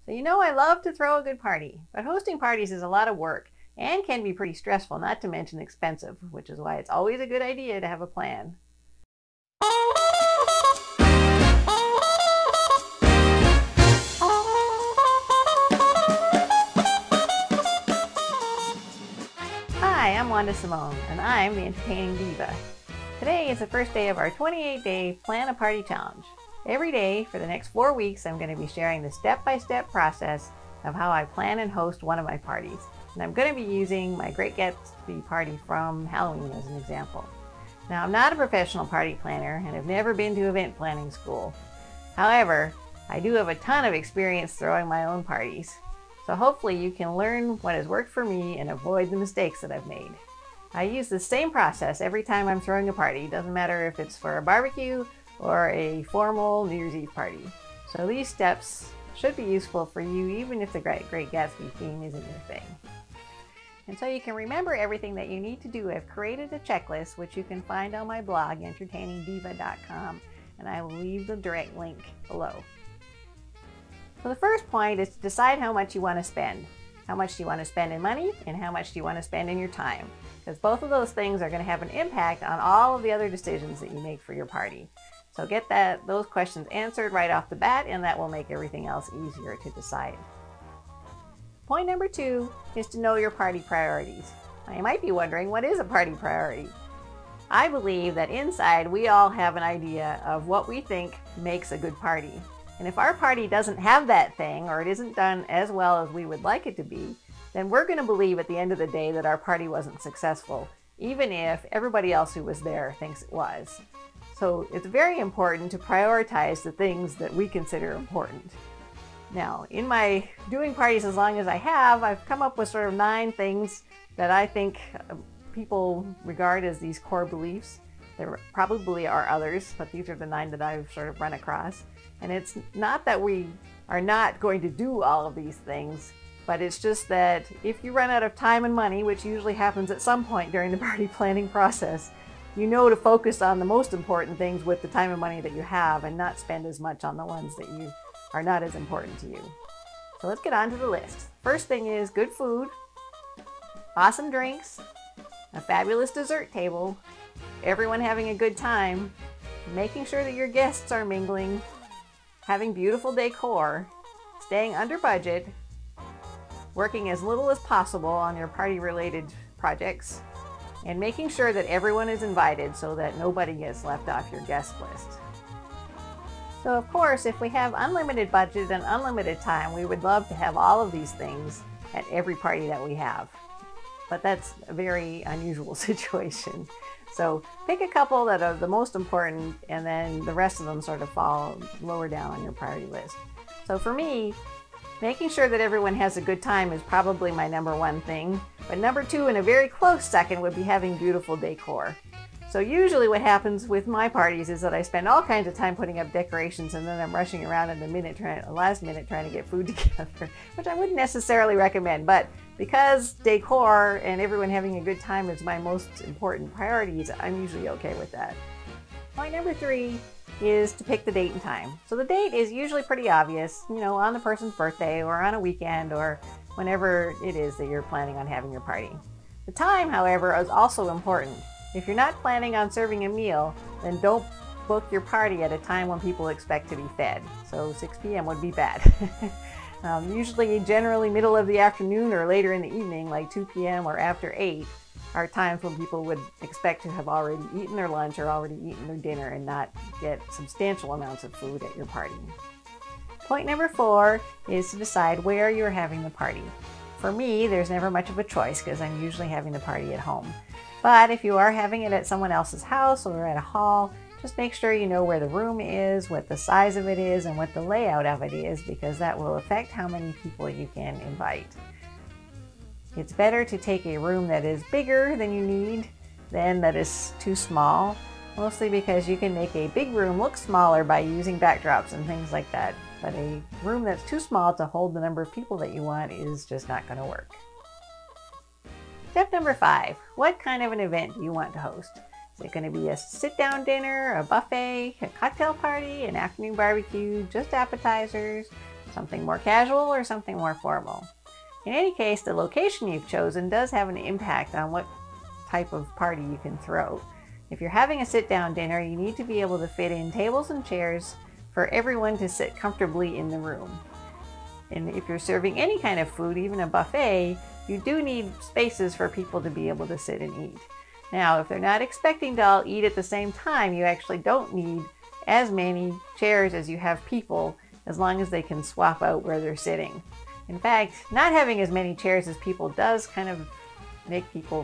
So you know I love to throw a good party, but hosting parties is a lot of work and can be pretty stressful, not to mention expensive, which is why it's always a good idea to have a plan. Hi, I'm Wanda Simone, and I'm the Entertaining Diva. Today is the first day of our 28-day Plan a Party Challenge. Every day for the next 4 weeks, I'm going to be sharing the step-by-step process of how I plan and host one of my parties. And I'm going to be using my Great Gatsby party from Halloween as an example. Now, I'm not a professional party planner and have never been to event planning school. However, I do have a ton of experience throwing my own parties. So hopefully you can learn what has worked for me and avoid the mistakes that I've made. I use the same process every time I'm throwing a party. It doesn't matter if it's for a barbecue or a formal New Year's Eve party. So these steps should be useful for you even if the Great Gatsby theme isn't your thing. And so you can remember everything that you need to do. I've created a checklist which you can find on my blog, entertainingdiva.com, and I will leave the direct link below. So the first point is to decide how much you want to spend. How much do you want to spend in money and how much do you want to spend in your time? Because both of those things are going to have an impact on all of the other decisions that you make for your party. So get those questions answered right off the bat, and that will make everything else easier to decide. Point number 2 is to know your party priorities. Now, you might be wondering, what is a party priority? I believe that inside we all have an idea of what we think makes a good party. And if our party doesn't have that thing, or it isn't done as well as we would like it to be, then we're going to believe at the end of the day that our party wasn't successful, even if everybody else who was there thinks it was. So it's very important to prioritize the things that we consider important. Now, in my doing parties as long as I have, I've come up with sort of 9 things that I think people regard as these core beliefs. There probably are others, but these are the 9 that I've sort of run across. And it's not that we are not going to do all of these things, but it's just that if you run out of time and money, which usually happens at some point during the party planning process, you know to focus on the most important things with the time and money that you have and not spend as much on the ones that you are not as important to you. So let's get on to the list. First thing is good food, awesome drinks, a fabulous dessert table, everyone having a good time, making sure that your guests are mingling, having beautiful decor, staying under budget, working as little as possible on your party-related projects, and making sure that everyone is invited so that nobody gets left off your guest list. So of course, if we have unlimited budget and unlimited time, we would love to have all of these things at every party that we have. But that's a very unusual situation. So pick a couple that are the most important, and then the rest of them sort of fall lower down on your priority list. So for me, making sure that everyone has a good time is probably my number 1 thing, but number 2 and a very close second would be having beautiful decor. So usually what happens with my parties is that I spend all kinds of time putting up decorations, and then I'm rushing around in the last minute trying to get food together, which I wouldn't necessarily recommend. But because decor and everyone having a good time is my most important priorities, I'm usually okay with that. Point number 3 is to pick the date and time. So the date is usually pretty obvious, you know, on the person's birthday or on a weekend or whenever it is that you're planning on having your party. The time, however, is also important. If you're not planning on serving a meal, then don't book your party at a time when people expect to be fed. So 6 p.m. would be bad. Usually, generally middle of the afternoon or later in the evening, like 2 p.m. or after 8, are times when people would expect to have already eaten their lunch or already eaten their dinner and not get substantial amounts of food at your party. Point number 4 is to decide where you're having the party. For me, there's never much of a choice because I'm usually having the party at home. But if you are having it at someone else's house or at a hall, just make sure you know where the room is, what the size of it is, and what the layout of it is, because that will affect how many people you can invite. It's better to take a room that is bigger than you need than that is too small, mostly because you can make a big room look smaller by using backdrops and things like that. But a room that's too small to hold the number of people that you want is just not going to work. Step number 5, what kind of an event do you want to host? Is it going to be a sit-down dinner, a buffet, a cocktail party, an afternoon barbecue, just appetizers, something more casual or something more formal. In any case, the location you've chosen does have an impact on what type of party you can throw. If you're having a sit-down dinner, you need to be able to fit in tables and chairs for everyone to sit comfortably in the room. And if you're serving any kind of food, even a buffet, you do need spaces for people to be able to sit and eat. Now, if they're not expecting to all eat at the same time, you actually don't need as many chairs as you have people, as long as they can swap out where they're sitting. In fact, not having as many chairs as people does kind of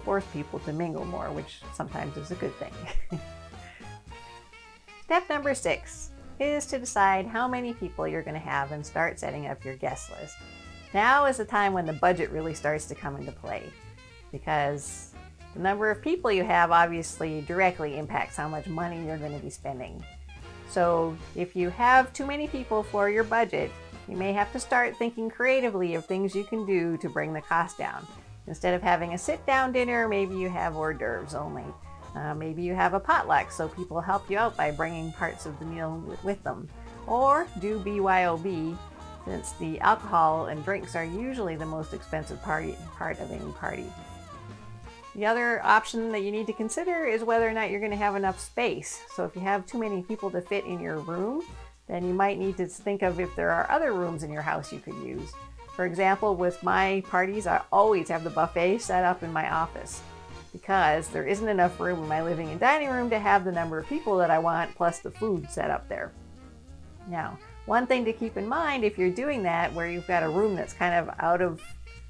force people to mingle more, which sometimes is a good thing. Step number 6 is to decide how many people you're going to have and start setting up your guest list. Now is the time when the budget really starts to come into play, because the number of people you have obviously directly impacts how much money you're going to be spending. So if you have too many people for your budget, you may have to start thinking creatively of things you can do to bring the cost down. Instead of having a sit-down dinner, maybe you have hors d'oeuvres only. Maybe you have a potluck so people help you out by bringing parts of the meal with them. Or do BYOB, since the alcohol and drinks are usually the most expensive part of any party. The other option that you need to consider is whether or not you're going to have enough space. So if you have too many people to fit in your room, then you might need to think of if there are other rooms in your house you could use. For example, with my parties, I always have the buffet set up in my office because there isn't enough room in my living and dining room to have the number of people that I want plus the food set up there. Now, one thing to keep in mind if you're doing that, where you've got a room that's kind of out of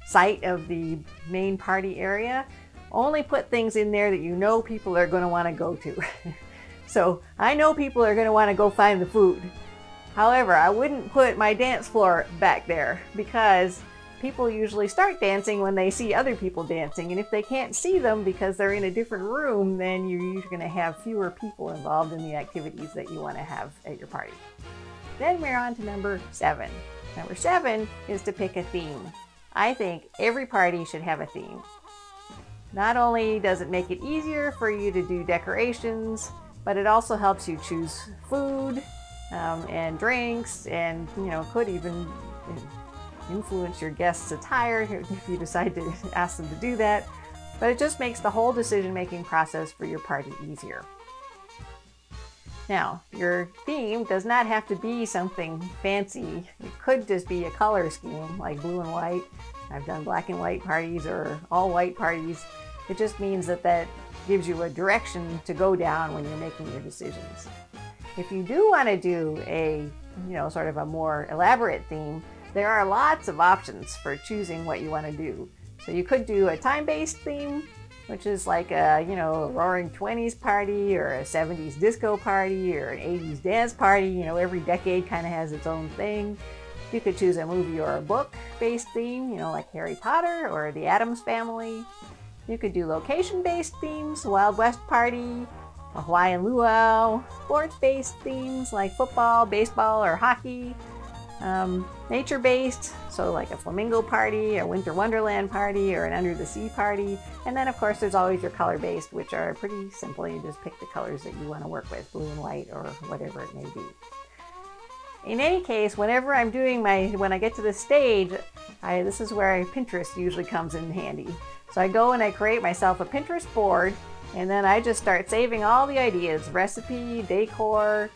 sight of the main party area, only put things in there that you know people are going to want to go to. So I know people are going to want to go find the food. However, I wouldn't put my dance floor back there because people usually start dancing when they see other people dancing, and if they can't see them because they're in a different room, then you're usually going to have fewer people involved in the activities that you want to have at your party. Then we're on to number 7. Number 7 is to pick a theme. I think every party should have a theme. Not only does it make it easier for you to do decorations, but it also helps you choose food and drinks, and could even influence your guests' attire if you decide to ask them to do that. But it just makes the whole decision-making process for your party easier. Now, your theme does not have to be something fancy. It could just be a color scheme like blue and white. I've done black and white parties or all white parties. It just means that gives you a direction to go down when you're making your decisions. If you do want to do a, sort of a more elaborate theme, there are lots of options for choosing what you want to do. So you could do a time-based theme, which is like a, roaring 20s party or a 70s disco party or an 80s dance party. Every decade kind of has its own thing. You could choose a movie or a book-based theme, like Harry Potter or the Addams Family. You could do location-based themes, Wild West Party, a Hawaiian luau, sports-based themes like football, baseball, or hockey, nature-based, so like a flamingo party, a winter wonderland party, or an under the sea party. And then of course there's always your color-based, which are pretty simple. You just pick the colors that you want to work with, blue and white or whatever it may be. In any case, whenever I'm doing when I get to this stage, this is where Pinterest usually comes in handy. So I go and I create myself a Pinterest board, and then I just start saving all the ideas, recipe, decor,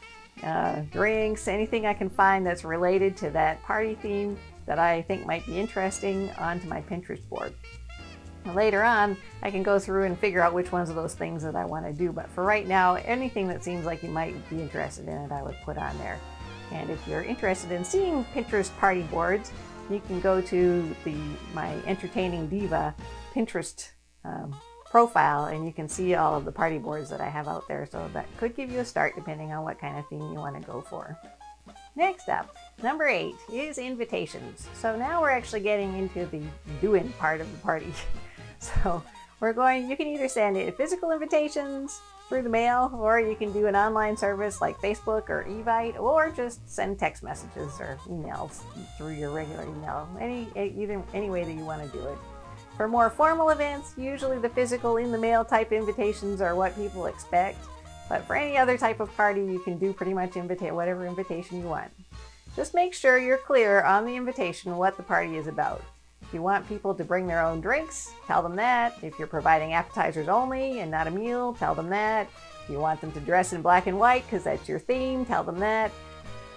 drinks, anything I can find that's related to that party theme that I think might be interesting onto my Pinterest board. Later on, I can go through and figure out which ones of those things that I want to do. But for right now, anything that seems like you might be interested in it, I would put on there. And if you're interested in seeing Pinterest party boards, you can go to my Entertaining Diva Pinterest profile, and you can see all of the party boards that I have out there. So that could give you a start depending on what kind of theme you want to go for. Next up, number 8 is invitations. So now we're actually getting into the doing part of the party. So you can either send physical invitations through the mail, or you can do an online service like Facebook or Evite, or just send text messages or emails through your regular email. Any way that you want to do it. For more formal events, usually the physical in-the-mail type invitations are what people expect. But for any other type of party, you can do pretty much whatever invitation you want. Just make sure you're clear on the invitation what the party is about. If you want people to bring their own drinks, tell them that. If you're providing appetizers only and not a meal, tell them that. If you want them to dress in black and white because that's your theme, tell them that.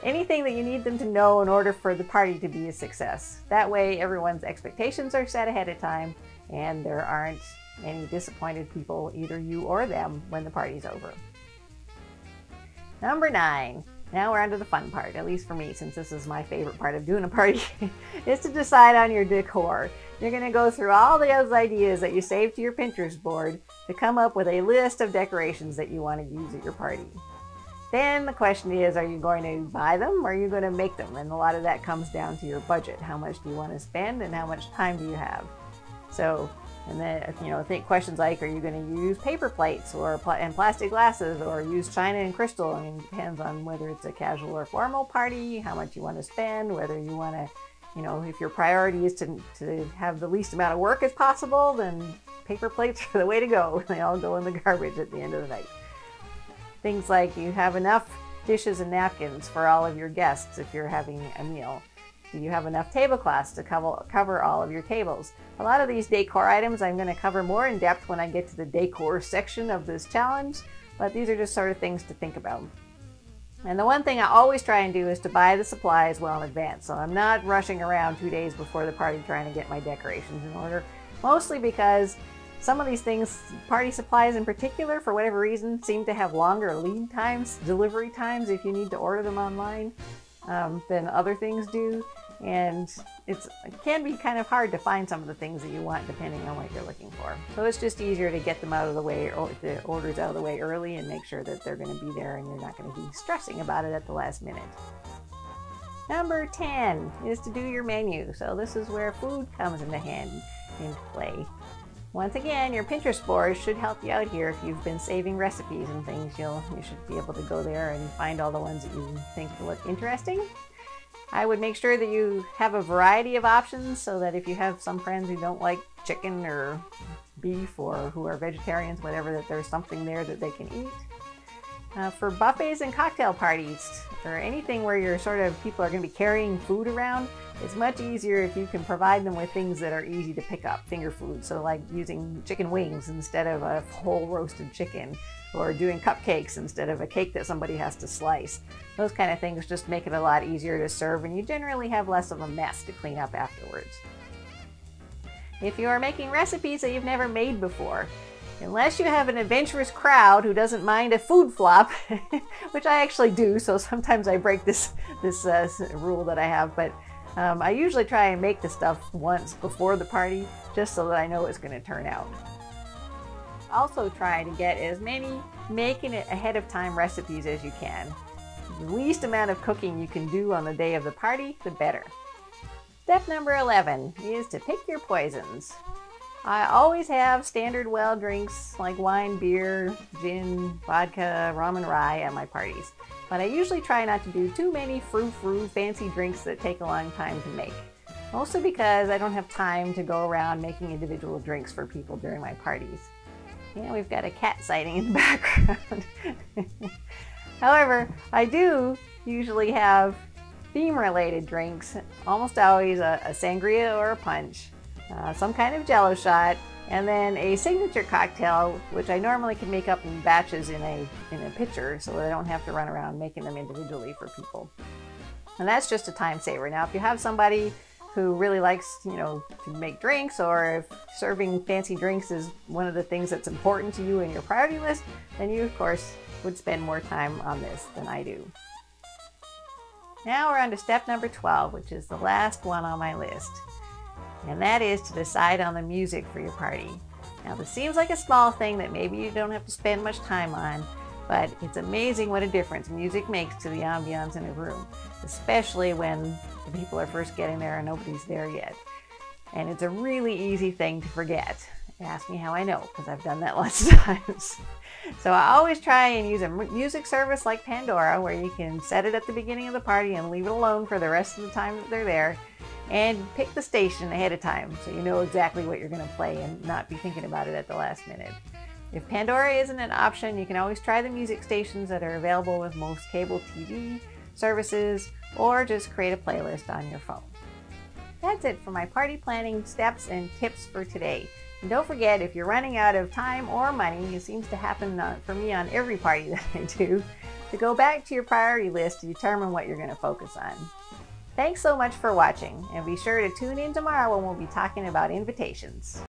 Anything that you need them to know in order for the party to be a success. That way everyone's expectations are set ahead of time and there aren't any disappointed people, either you or them, when the party's over. Number 9. Now we're on to the fun part, at least for me, since this is my favorite part of doing a party, is to decide on your decor. You're going to go through all those ideas that you saved to your Pinterest board to come up with a list of decorations that you want to use at your party. Then the question is, are you going to buy them or are you going to make them? And a lot of that comes down to your budget. How much do you want to spend and how much time do you have? So, and then, think questions like, are you going to use paper plates and plastic glasses or use china and crystal? I mean, it depends on whether it's a casual or formal party, how much you want to spend, whether you want to, if your priority is to have the least amount of work as possible, then paper plates are the way to go. They all go in the garbage at the end of the night. Things like, you have enough dishes and napkins for all of your guests if you're having a meal. Do you have enough tablecloths to cover all of your tables? A lot of these decor items I'm going to cover more in depth when I get to the decor section of this challenge, but these are just sort of things to think about. And the one thing I always try and do is to buy the supplies well in advance, so I'm not rushing around 2 days before the party trying to get my decorations in order, mostly because some of these things, party supplies in particular, for whatever reason, seem to have longer lead times, delivery times, if you need to order them online, than other things do. And it can be kind of hard to find some of the things that you want depending on what you're looking for. So it's just easier to get them out of the way, or the orders out of the way early, and make sure that they're going to be there and you're not going to be stressing about it at the last minute. Number 10 is to do your menu. So this is where food comes into play. Once again, your Pinterest board should help you out here. If you've been saving recipes and things, you should be able to go there and find all the ones that you think look interesting. I would make sure that you have a variety of options so that if you have some friends who don't like chicken or beef or who are vegetarians, whatever, that there's something there that they can eat. For buffets and cocktail parties or anything where people are going to be carrying food around, it's much easier if you can provide them with things that are easy to pick up, finger food. So like using chicken wings instead of a whole roasted chicken, or doing cupcakes instead of a cake that somebody has to slice. Those kind of things just make it a lot easier to serve, and you generally have less of a mess to clean up afterwards. If you are making recipes that you've never made before, unless you have an adventurous crowd who doesn't mind a food flop, which I actually do, so sometimes I break this rule that I have, but I usually try and make the stuff once before the party just so that I know it's going to turn out. Also try to get as many making it ahead of time recipes as you can. The least amount of cooking you can do on the day of the party, the better. Step number 11 is to pick your poisons. I always have standard well drinks like wine, beer, gin, vodka, rum, and rye at my parties. But I usually try not to do too many frou-frou fancy drinks that take a long time to make. Mostly because I don't have time to go around making individual drinks for people during my parties. Yeah, we've got a cat sighting in the background. However, I do usually have theme-related drinks, almost always a sangria or a punch, some kind of jello shot, and then a signature cocktail, which I normally can make up in batches in a pitcher so that I don't have to run around making them individually for people. And that's just a time saver. Now, if you have somebody who really likes, to make drinks, or if serving fancy drinks is one of the things that's important to you in your priority list, then you, of course, would spend more time on this than I do. Now we're on to step number 12, which is the last one on my list. And that is to decide on the music for your party. Now, this seems like a small thing that maybe you don't have to spend much time on, but it's amazing what a difference music makes to the ambiance in a room, especially when the people are first getting there and nobody's there yet. And it's a really easy thing to forget. Ask me how I know, because I've done that lots of times. So I always try and use a music service like Pandora, where you can set it at the beginning of the party and leave it alone for the rest of the time that they're there, and pick the station ahead of time so you know exactly what you're going to play and not be thinking about it at the last minute. If Pandora isn't an option, you can always try the music stations that are available with most cable TV services, or just create a playlist on your phone. That's it for my party planning steps and tips for today. And don't forget, if you're running out of time or money, it seems to happen for me on every party that I do, to go back to your priority list to determine what you're going to focus on. Thanks so much for watching, and be sure to tune in tomorrow when we'll be talking about invitations.